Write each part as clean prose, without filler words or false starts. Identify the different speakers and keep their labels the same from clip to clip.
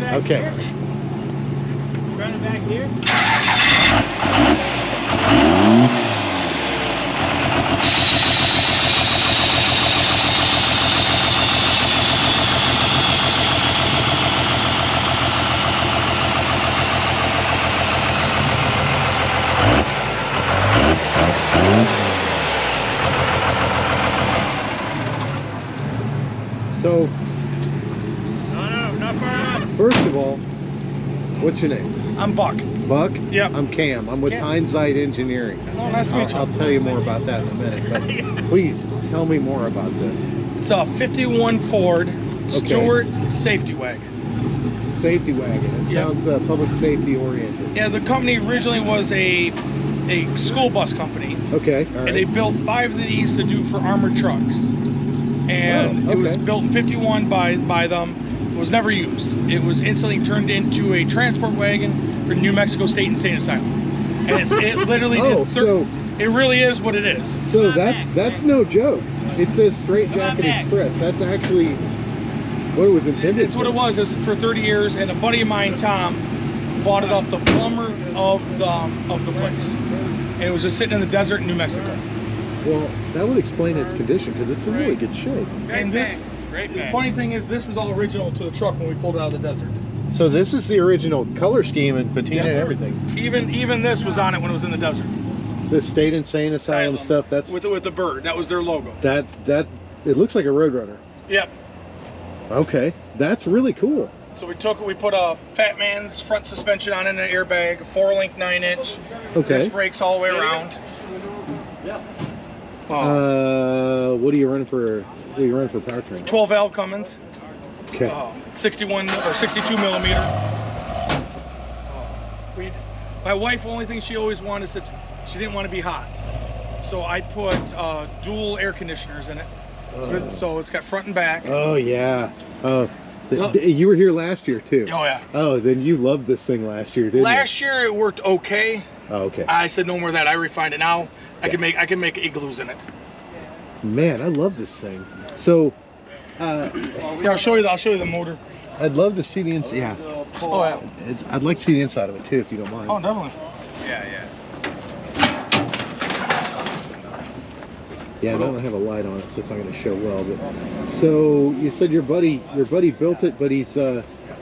Speaker 1: back
Speaker 2: Okay.
Speaker 1: here. Run it back here.
Speaker 2: So,
Speaker 1: No, not far enough.
Speaker 2: first of all, what's your name?
Speaker 3: I'm Buck.
Speaker 2: Buck?
Speaker 3: Yep.
Speaker 2: I'm Cam. I'm with
Speaker 3: Cam.
Speaker 2: Hindsight Engineering.
Speaker 3: Oh, nice to meet you.
Speaker 2: I'll tell you more about that in a minute, but please tell me more about this.
Speaker 3: It's a 51 Ford Stewart Safety Wagon.
Speaker 2: Safety wagon. It sounds public safety oriented.
Speaker 3: Yeah, the company originally was a school bus company.
Speaker 2: Okay, all right.
Speaker 3: And they built 5 of these to do for armored trucks. And it was built in 51 by them. It was never used. It was instantly turned into a transport wagon for New Mexico State Insane Asylum. And it literally it really is what it is.
Speaker 2: So that's no joke. It says Straight Jacket Express. That's actually what it was intended
Speaker 3: It's what it was. It was for 30 years, and a buddy of mine, Tom, bought it off the plumber of the place. And it was just sitting in the desert in New Mexico.
Speaker 2: Well, that would explain its condition because it's in really good shape.
Speaker 3: And this, the funny thing is, this is all original to the truck when we pulled it out of the desert.
Speaker 2: So this is the original color scheme and patina and everything.
Speaker 3: Even this was on it when it was in the desert.
Speaker 2: The State Insane Asylum stuff. That's
Speaker 3: with the bird. That was their logo.
Speaker 2: That it looks like a Roadrunner.
Speaker 3: Yep.
Speaker 2: Okay, that's really cool.
Speaker 3: So we put a Fat Man's front suspension on it, an airbag, 4-link 9-inch.
Speaker 2: Okay.
Speaker 3: Disc brakes all the way around.
Speaker 2: What do you run for? What do you run for powertrain?
Speaker 3: 12 valve Cummins.
Speaker 2: Okay.
Speaker 3: 61 or 62 millimeter. My wife, only thing she always wanted is that she didn't want to be hot, so I put dual air conditioners in it. So it's got front and back.
Speaker 2: Oh yeah. Oh, you were here last year too.
Speaker 3: Oh yeah.
Speaker 2: Oh, then you loved this thing last year, didn't you?
Speaker 3: Last year it worked okay.
Speaker 2: Oh, okay.
Speaker 3: I said no more of that. I refined it now. I can make igloos in it.
Speaker 2: Man, I love this thing. So,
Speaker 3: yeah, I'll show you the motor.
Speaker 2: I'd love to see the inside. Yeah.
Speaker 3: Oh yeah.
Speaker 2: I'd like to see the inside of it too, if you don't mind.
Speaker 3: Oh, definitely.
Speaker 2: Yeah, I don't have a light on it, so it's not going to show well. But so you said your buddy built it, but he's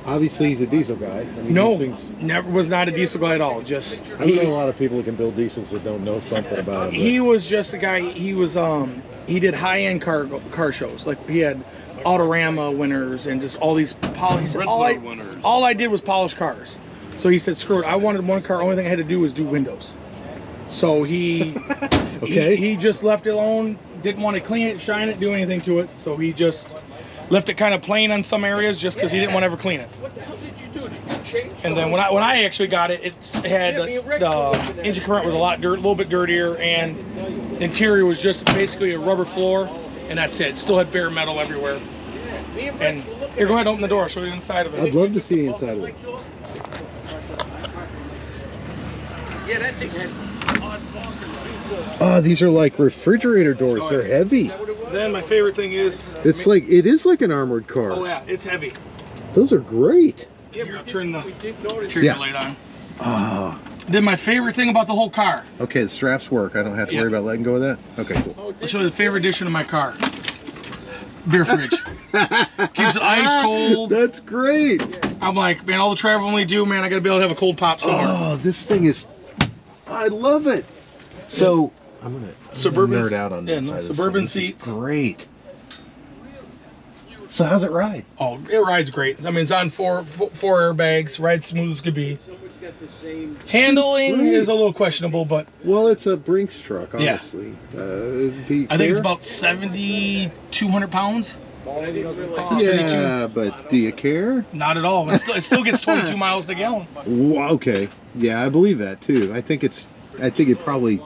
Speaker 2: obviously he's a diesel guy. I mean,
Speaker 3: no,
Speaker 2: these things,
Speaker 3: never was not a diesel guy at all. Just
Speaker 2: I know a lot of people who can build diesels that don't know something about it.
Speaker 3: He was just a guy. He was he did high-end car shows. Like he had Autorama winners and just all these polish. All I did was polish cars. So he said, "Screw it! I wanted one car. Only thing I had to do was do windows." So he he just left it alone. Didn't want to clean it, shine it, do anything to it. So he just left it kind of plain on some areas, just because he didn't want to ever clean it.
Speaker 1: What the hell did you do? Did you change?
Speaker 3: And then when I actually got it, it had the engine current was a little bit dirtier, and the interior was just basically a rubber floor, and that's it. Still had bare metal everywhere. And here, go ahead and open the door. I'll show you the inside of it.
Speaker 2: I'd love to see the inside of it.
Speaker 1: Yeah, that thing had.
Speaker 2: Oh, these are like refrigerator doors. They're heavy.
Speaker 3: Then my favorite thing is
Speaker 2: It is like an armored car.
Speaker 3: oh yeah, it's heavy.
Speaker 2: Those are great.
Speaker 3: Here, I'll turn the interior light on.
Speaker 2: Oh.
Speaker 3: Then my favorite thing about the whole car.
Speaker 2: Okay, the straps work. I don't have to worry about letting go of that. Okay, cool.
Speaker 3: I'll show you the favorite addition of my car. Beer fridge. Keeps it ice cold.
Speaker 2: That's great.
Speaker 3: I'm like, man, all the traveling we do, man, I gotta be able to have a cold pop somewhere.
Speaker 2: Oh, this thing is, I love it. So I'm gonna nerd out on this.
Speaker 3: Suburban seats.
Speaker 2: Great. So how's it ride?
Speaker 3: Oh, it rides great. I mean, it's on four airbags. Rides smooth as could be. Handling is a little questionable, but
Speaker 2: well, it's a Brinks truck, honestly.
Speaker 3: Yeah. I think it's about 7,200 pounds.
Speaker 2: Yeah, but do you care?
Speaker 3: Not at all. It still gets 22 miles to gallon.
Speaker 2: Okay. Yeah, I believe that too. I think it probably.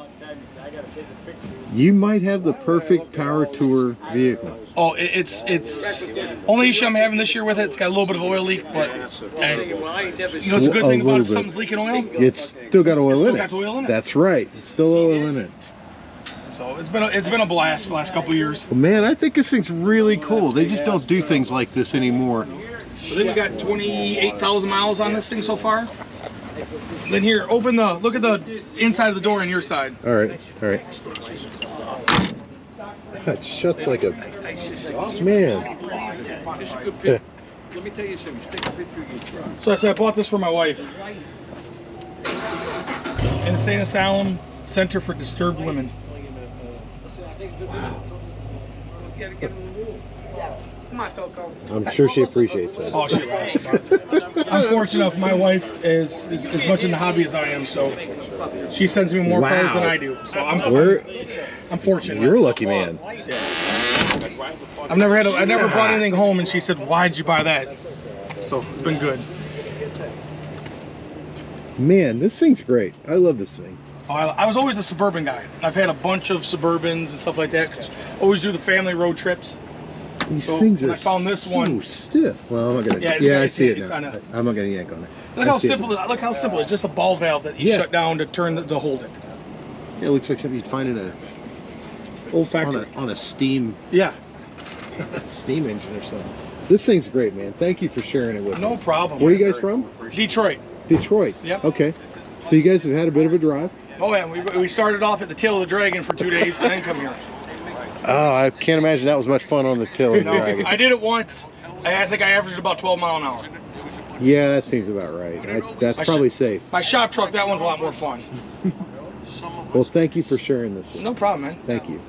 Speaker 2: You might have the perfect power tour vehicle.
Speaker 3: Oh, it's only issue I'm having this year with it. It's got a little bit of oil leak, but you know, it's a good thing about if something's leaking oil.
Speaker 2: It's still got oil in it.
Speaker 3: Got oil in it.
Speaker 2: That's right. It's still oil in it.
Speaker 3: So it's been a blast for the last couple of years.
Speaker 2: Well, man, I think this thing's really cool. They just don't do things like this anymore.
Speaker 3: I think we got 28,000 miles on this thing so far. Then here, look at the inside of the door on your side.
Speaker 2: All right, all right. That shuts like a man.
Speaker 1: It's a good picture. Let me tell you something. Just take a picture of your truck.
Speaker 3: So I said I bought this for my wife. Insane Asylum, Center for Disturbed Women.
Speaker 1: Wow. You gotta get in the room. Come on, Toko.
Speaker 2: I'm sure she appreciates that.
Speaker 3: Oh, she loves. I'm fortunate enough. My wife is as much in the hobby as I am, so she sends me more cars than I do. So I'm fortunate.
Speaker 2: You're a lucky man.
Speaker 3: I never brought anything home, and she said, "Why'd you buy that?" So it's been good.
Speaker 2: Man, this thing's great. I love this thing.
Speaker 3: Oh, I was always a Suburban guy. I've had a bunch of Suburbans and stuff like that. 'Cause always do the family road trips.
Speaker 2: These things are
Speaker 3: I found this
Speaker 2: so
Speaker 3: one
Speaker 2: stiff. Well, I'm not gonna.
Speaker 3: Yeah,
Speaker 2: I see it
Speaker 3: it's
Speaker 2: now.
Speaker 3: on a-
Speaker 2: I'm not gonna yank on it.
Speaker 3: Look how simple. Look how simple. It's just a ball valve that you shut down to turn to hold it.
Speaker 2: Yeah, it looks like something you'd find in
Speaker 3: Old factory.
Speaker 2: on a steam
Speaker 3: steam
Speaker 2: engine or something. This thing's great, man. Thank you for sharing it with me.
Speaker 3: No problem.
Speaker 2: Where are you guys from?
Speaker 3: Detroit.
Speaker 2: Detroit.
Speaker 3: Yep.
Speaker 2: Okay. So you guys have had a bit of a drive.
Speaker 3: Oh yeah, we started off at the Tail of the Dragon for 2 days, and then come here.
Speaker 2: Oh, I can't imagine that was much fun on the tail of the dragon.
Speaker 3: I did it once. I think I averaged about 12 miles an hour.
Speaker 2: Yeah, that seems about right. That's probably safe.
Speaker 3: My shop truck, that one's a lot more fun.
Speaker 2: Well, thank you for sharing this.
Speaker 3: No problem, man.
Speaker 2: Thank you.